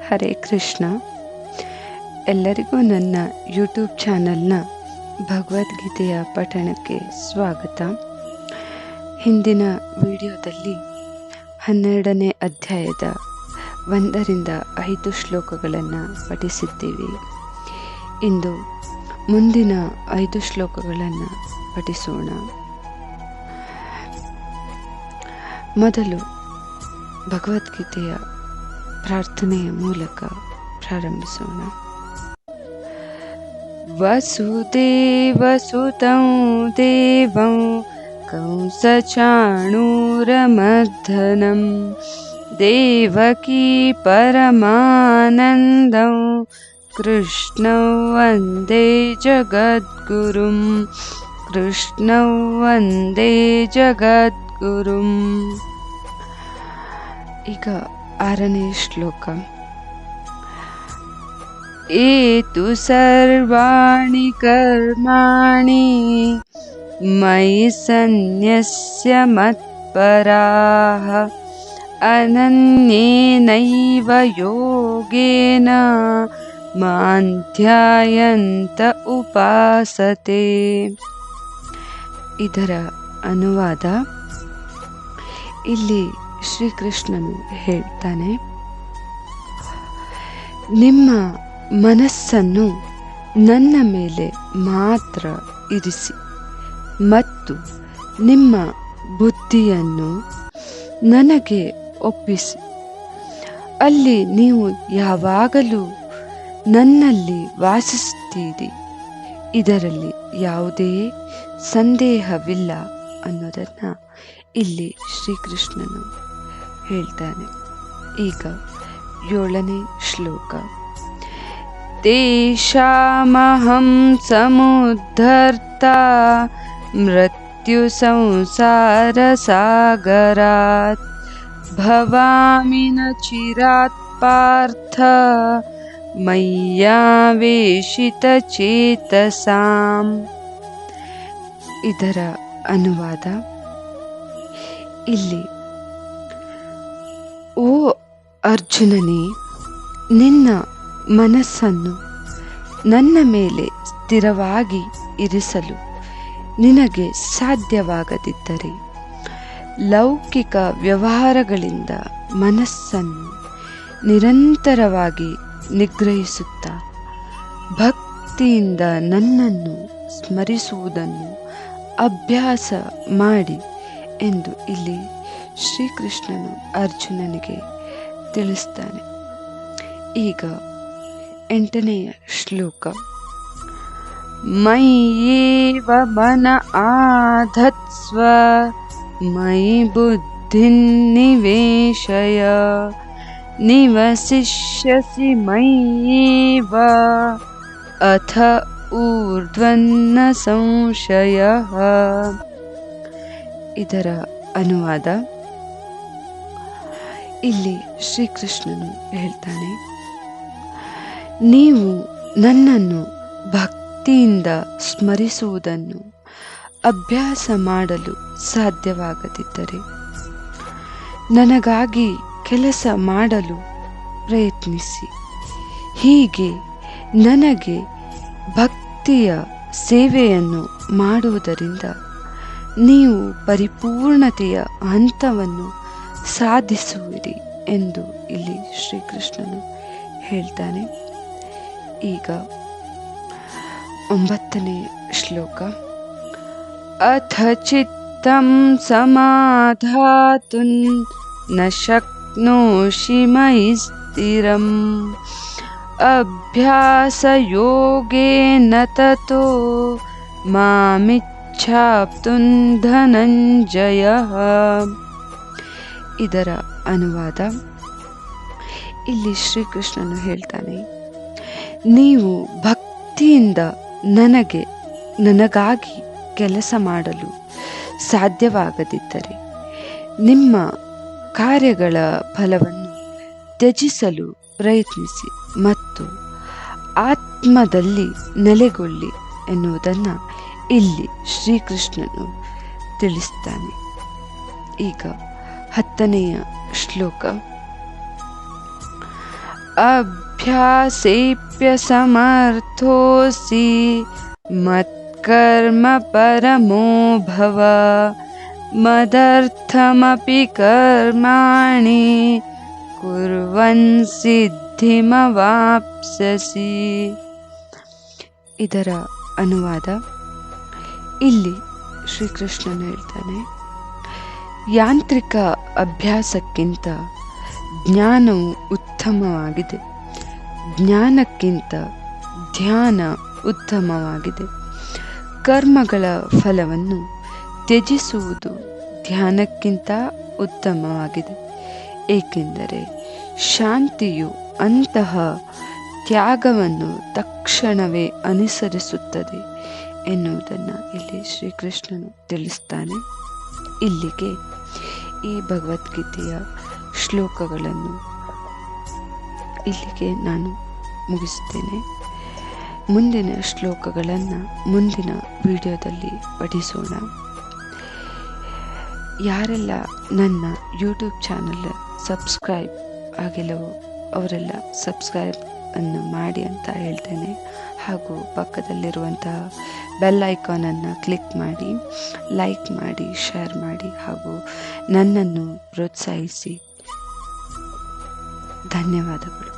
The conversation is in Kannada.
ಹರೇ ಕೃಷ್ಣ. ಎಲ್ಲರಿಗೂ ನನ್ನ ಯೂಟ್ಯೂಬ್ ಚಾನಲ್ನ ಭಗವದ್ಗೀತೆಯ ಪಠಣಕ್ಕೆ ಸ್ವಾಗತ. ಹಿಂದಿನ ವಿಡಿಯೋದಲ್ಲಿ 12ನೇ ಅಧ್ಯಾಯದ 1ರಿಂದ 5 ಶ್ಲೋಕಗಳನ್ನು ಪಠಿಸಿದ್ದೀವಿ. ಇಂದು ಮುಂದಿನ 5 ಶ್ಲೋಕಗಳನ್ನು ಪಠಿಸೋಣ. ಮೊದಲು ಭಗವದ್ಗೀತೆಯ ಪ್ರಾರ್ಥನೆಯ ಮೂಲಕ ಪ್ರಾರಂಭಿಸೋಣ. ವಸುದೇವಸುತಂ ದೇವಂ ಕಂಸಚಾಣೂರಮರ್ದನಂ ದೇವಕೀ ಪರಮಾನಂದಂ ಕೃಷ್ಣಂ ವಂದೇ ಜಗದ್ಗುರುಂ ಕೃಷ್ಣಂ ವಂದೇ ಜಗದ್ಗುರುಂ. ಈಗ 6ನೇ ಶ್ಲೋಕ. ಏತು ಸರ್ವಾಣಿ ಕರ್ಮಾಣಿ ಮಯಿ ಸನ್ಯಸ್ಯ ಮತ್ಪರಾಃ ಅನನ್ಯೇನೈವ ಯೋಗೇನ ಮಾಂ ಧ್ಯಾಯಂತ ಉಪಾಸತೆ. ಇದರ ಅನುವಾದ. ಇಲ್ಲಿ ಶ್ರೀಕೃಷ್ಣನು ಹೇಳ್ತಾನೆ, ನಿಮ್ಮ ಮನಸ್ಸನ್ನು ನನ್ನ ಮೇಲೆ ಮಾತ್ರ ಇರಿಸಿ ಮತ್ತು ನಿಮ್ಮ ಬುದ್ಧಿಯನ್ನು ನನಗೆ ಒಪ್ಪಿಸಿ. ಅಲ್ಲಿ ನೀವು ಯಾವಾಗಲೂ ನನ್ನಲ್ಲಿ ವಾಸಿಸುತ್ತೀರಿ, ಇದರಲ್ಲಿ ಯಾವುದೇ ಸಂದೇಹವಿಲ್ಲ ಅನ್ನೋದನ್ನು ಇಲ್ಲಿ ಶ್ರೀಕೃಷ್ಣನು ಹೇಳ್ತಾನೆ. ಈಗ 7ನೇ ಶ್ಲೋಕ. ತೇಷಾಮಹಂ ಸಮುದ್ಧರ್ತ ಮೃತ್ಯು ಸಂಸಾರ ಸಾಗರಾತ್ ಭವಾಮಿ ನ ಚಿರಾತ್ ಪಾರ್ಥ ಮಯ್ಯಾವೇಶಿತ ಚೇತಸಾಂ. ಇದರ ಅನುವಾದ. ಇಲ್ಲಿ, ಓ ಅರ್ಜುನನೇ, ನಿನ್ನ ಮನಸ್ಸನ್ನು ನನ್ನ ಮೇಲೆ ಸ್ಥಿರವಾಗಿ ಇರಿಸಲು ನಿನಗೆ ಸಾಧ್ಯವಾಗದಿದ್ದರೆ ಲೌಕಿಕ ವ್ಯವಹಾರಗಳಿಂದ ಮನಸ್ಸನ್ನು ನಿರಂತರವಾಗಿ ನಿಗ್ರಹಿಸುತ್ತಾ ಭಕ್ತಿಯಿಂದ ನನ್ನನ್ನು ಸ್ಮರಿಸುವುದನ್ನು ಅಭ್ಯಾಸ ಮಾಡಿ ಎಂದು ಇಲ್ಲಿ ಶ್ರೀಕೃಷ್ಣನು ಅರ್ಜುನನಿಗೆ ತಿಳಿಸ್ತಾನೆ. ಈಗ 8ನೆಯ ಶ್ಲೋಕ. ಮಯ್ಯೇವ ಮನ ಆಧತ್ಸ್ವ ಮಯಿ ಬುದ್ಧಿಂ ನಿವೇಶಯ ನಿವಸಿಷ್ಯಸಿ ಮಯ್ಯೇವ ಅಥ ಊರ್ಧ್ವನ್ನ ಸಂಶಯಃ. ಇದರ ಅನುವಾದ. ಇಲ್ಲಿ ಶ್ರೀಕೃಷ್ಣನು ಹೇಳ್ತಾನೆ, ನೀವು ನನ್ನನ್ನು ಭಕ್ತಿಯಿಂದ ಸ್ಮರಿಸುವುದನ್ನು ಅಭ್ಯಾಸ ಮಾಡಲು ಸಾಧ್ಯವಾಗದಿದ್ದರೆ ನನಗಾಗಿ ಕೆಲಸ ಮಾಡಲು ಪ್ರಯತ್ನಿಸಿ. ಹೀಗೆ ನನಗೆ ಭಕ್ತಿಯ ಸೇವೆಯನ್ನು ಮಾಡುವುದರಿಂದ ನೀವು ಪರಿಪೂರ್ಣತೆಯ ಹಂತವನ್ನು ಸಾಧಿಸುವಿರಿ ಎಂದು ಇಲ್ಲಿ ಶ್ರೀಕೃಷ್ಣನು ಹೇಳ್ತಾನೆ. ಈಗ 9ನೇ ಶ್ಲೋಕ. ಅಥ ಚಿತ್ತಂ ಸಮಾಧಾತುಂ ನ ಶಕ್ನೋಷಿ ಮಯಿ ಸ್ಥಿರಂ ಅಭ್ಯಾಸ ಯೋಗೇನ ತತೋ ಮಾಮಿಚ್ಛಾಪ್ತುಂ ಧನಂಜಯಃ. ಇದರ ಅನುವಾದ. ಇಲ್ಲಿ ಶ್ರೀಕೃಷ್ಣನು ಹೇಳ್ತಾನೆ, ನೀವು ಭಕ್ತಿಯಿಂದ ನನಗಾಗಿ ಕೆಲಸ ಮಾಡಲು ಸಾಧ್ಯವಾಗದಿದ್ದರೆ ನಿಮ್ಮ ಕಾರ್ಯಗಳ ಫಲವನ್ನು ತ್ಯಜಿಸಲು ಪ್ರಯತ್ನಿಸಿ ಮತ್ತು ಆತ್ಮದಲ್ಲಿ ನೆಲೆಗೊಳ್ಳಿ ಎನ್ನುವುದನ್ನು ಇಲ್ಲಿ ಶ್ರೀಕೃಷ್ಣನು ತಿಳಿಸ್ತಾನೆ. ಈಗ 10ನೆಯ ಶ್ಲೋಕ. ಅಭ್ಯಾಸೇಪ್ಯಸಮರ್ಥೋಸಿ ಮತ್ಕರ್ಮ ಪರಮೋ ಭವ ಮದರ್ಥಮಪಿ ಕರ್ಮಾಣಿ ಕುರ್ವನ್ ಸಿದ್ಧಿಮವಾಪ್ಸ್ಯಸಿ. ಇದರ ಅನುವಾದ: ಇಲ್ಲಿ ಶ್ರೀಕೃಷ್ಣನು ಹೇಳ್ತಾನೆ, ಯಾಂತ್ರಿಕ ಅಭ್ಯಾಸಕ್ಕಿಂತ ಜ್ಞಾನವು ಉತ್ತಮವಾಗಿದೆ, ಜ್ಞಾನಕ್ಕಿಂತ ಧ್ಯಾನ ಉತ್ತಮವಾಗಿದೆ. ಕರ್ಮಗಳ ಫಲವನ್ನು ತ್ಯಜಿಸುವುದು ಧ್ಯಾನಕ್ಕಿಂತ ಉತ್ತಮವಾಗಿದೆ, ಏಕೆಂದರೆ ಶಾಂತಿಯು ಅಂತಹ ತ್ಯಾಗವನ್ನು ತಕ್ಷಣವೇ ಅನುಸರಿಸುತ್ತದೆ ಎನ್ನುವುದನ್ನು ಇಲ್ಲಿ ಶ್ರೀಕೃಷ್ಣನು ತಿಳಿಸ್ತಾನೆ. ಇಲ್ಲಿಗೆ ಈ ಭಗವದ್ಗೀತೆಯ ಶ್ಲೋಕಗಳನ್ನು ಇಲ್ಲಿಗೆ ನಾನು ಮುಗಿಸ್ತೇನೆ. ಮುಂದಿನ ಶ್ಲೋಕಗಳನ್ನು ಮುಂದಿನ ವಿಡಿಯೋದಲ್ಲಿ ಪಠಿಸೋಣ. ಯಾರೆಲ್ಲ ನನ್ನ ಯೂಟ್ಯೂಬ್ ಚಾನಲ್ ಸಬ್ಸ್ಕ್ರೈಬ್ ಆಗಿಲ್ಲವೋ ಅವರೆಲ್ಲ ಸಬ್ಸ್ಕ್ರೈಬ್ ಅನ್ನು ಮಾಡಿ ಅಂತ ಹೇಳ್ತೇನೆ. ಹಾಗೂ ಪಕ್ಕದಲ್ಲಿರುವಂತಹ ಬೆಲ್ ಐಕಾನನ್ನು ಕ್ಲಿಕ್ ಮಾಡಿ, ಲೈಕ್ ಮಾಡಿ, ಶೇರ್ ಮಾಡಿ ಹಾಗೂ ನನ್ನನ್ನು ಪ್ರೋತ್ಸಾಹಿಸಿ. ಧನ್ಯವಾದಗಳು.